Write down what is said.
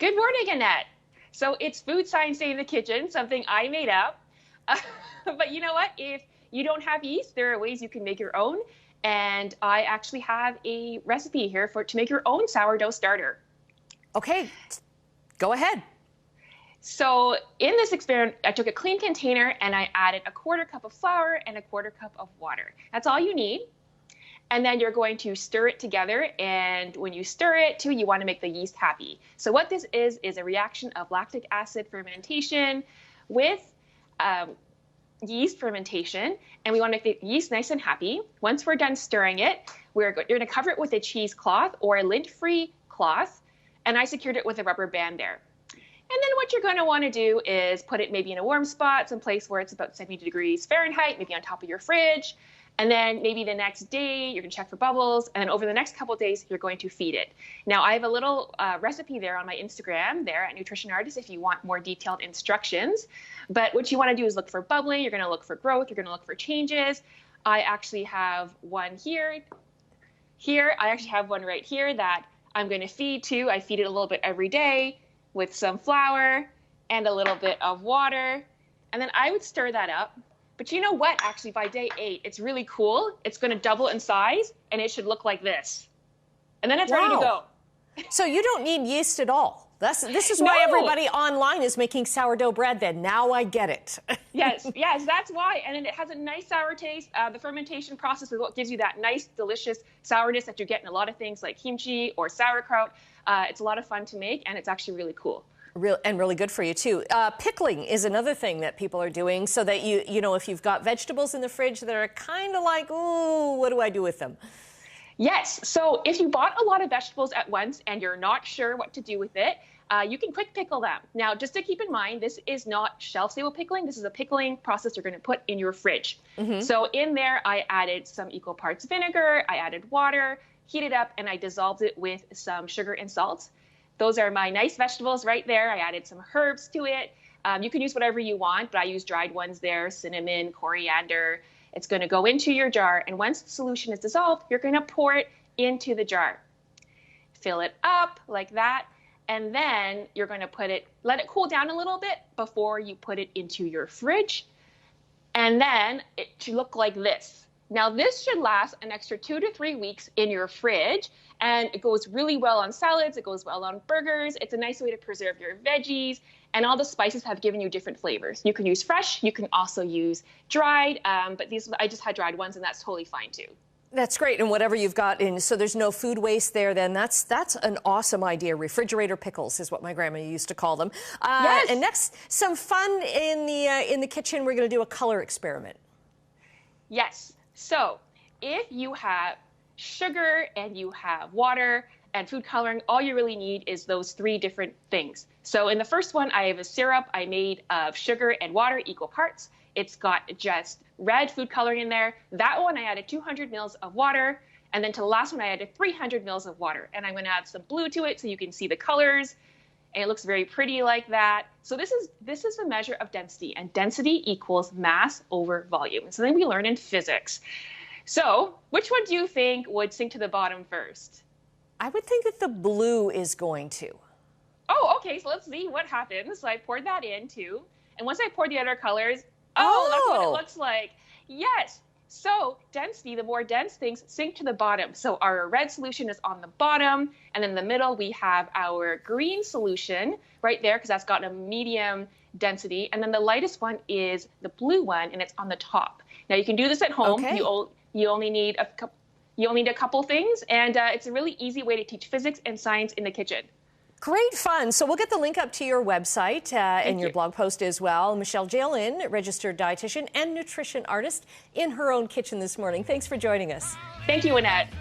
Good morning, Annette. So it's Food Science Day in the kitchen, something I made up. But you know what? If you don't have yeast, there are ways you can make your own. And I actually have a recipe here to make your own sourdough starter. Okay, go ahead. So in this experiment, I took a clean container and I added a 1/4 cup of flour and a 1/4 cup of water. That's all you need. And then you're going to stir it together. And when you stir it too, you want to make the yeast happy. So what this is a reaction of lactic acid fermentation with yeast fermentation. And we want to make the yeast nice and happy. Once we're done stirring it, you're going to cover it with a cheesecloth or a lint-free cloth. And I secured it with a rubber band there. And then what you're going to want to do is put it maybe in a warm spot, someplace where it's about 70 degrees Fahrenheit, maybe on top of your fridge. And then maybe the next day, you're going to check for bubbles. And then over the next couple of days, you're going to feed it. Now, I have a little recipe there on my Instagram there at Nutrition Artist if you want more detailed instructions. But what you want to do is look for bubbling. You're going to look for growth. You're going to look for changes. I actually have one here. I actually have one right here that I'm going to feed to. I feed it a little bit every day with some flour and a little bit of water. And then I would stir that up. But you know what? Actually, by day 8, it's really cool. It's going to double in size, and it should look like this. And then it's ready to go. So you don't need yeast at all. This is why everybody online is making sourdough bread then. Now I get it. Yes, that's why. And then it has a nice sour taste. The fermentation process is what gives you that nice, delicious sourness that you get in a lot of things like kimchi or sauerkraut. It's a lot of fun to make, and it's actually really cool. Really good for you too. Pickling is another thing that people are doing so that you know, if you've got vegetables in the fridge that are kind of like, ooh, what do I do with them? Yes. So if you bought a lot of vegetables at once and you're not sure what to do with it, you can quick pickle them. Now, just to keep in mind, this is not shelf-stable pickling. This is a pickling process you're going to put in your fridge. So in there, I added some equal parts vinegar, I added water, heated up, and I dissolved it with some sugar and salt. Those are my nice vegetables right there. I added some herbs to it. You can use whatever you want, but I use dried ones there, cinnamon, coriander. It's going to go into your jar. And once the solution is dissolved, you're going to pour it into the jar. Fill it up like that. And then you're going to let it cool down a little bit before you put it into your fridge. And then it should look like this. Now, this should last an extra 2 to 3 weeks in your fridge, and it goes really well on salads. It goes well on burgers. It's a nice way to preserve your veggies, and all the spices have given you different flavors. You can use fresh. You can also use dried, but I just had dried ones, and that's totally fine too. That's great, and whatever you've got in, so there's no food waste there. Then that's an awesome idea. Refrigerator pickles is what my grandma used to call them. Yes. And next, some fun in the kitchen. We're going to do a color experiment. Yes. So if you have sugar and you have water and food coloring, all you really need is those 3 different things. So in the first one, I have a syrup I made of sugar and water, equal parts. It's got just red food coloring in there. That one, I added 200 mils of water. And then to the last one, I added 300 mils of water. And I'm going to add some blue to it so you can see the colors. And it looks very pretty like that. So this is a measure of density, and density equals mass over volume. It's something we learn in physics. So which one do you think would sink to the bottom first? I would think that the blue is going to. Oh, okay. So let's see what happens. So I poured that in too. And once I poured the other colors, that's what it looks like. Yes. So density, the more dense things sink to the bottom. So our red solution is on the bottom, and in the middle we have our green solution right there because that's got a medium density. And then the lightest one is the blue one, and it's on the top. Now you can do this at home. Okay. You only need a couple things, and it's a really easy way to teach physics and science in the kitchen. Great fun. So we'll get the link up to your website and your blog post as well. Michelle Jalin, registered dietitian and nutrition artist in her own kitchen this morning. Thanks for joining us. Thank you, Annette.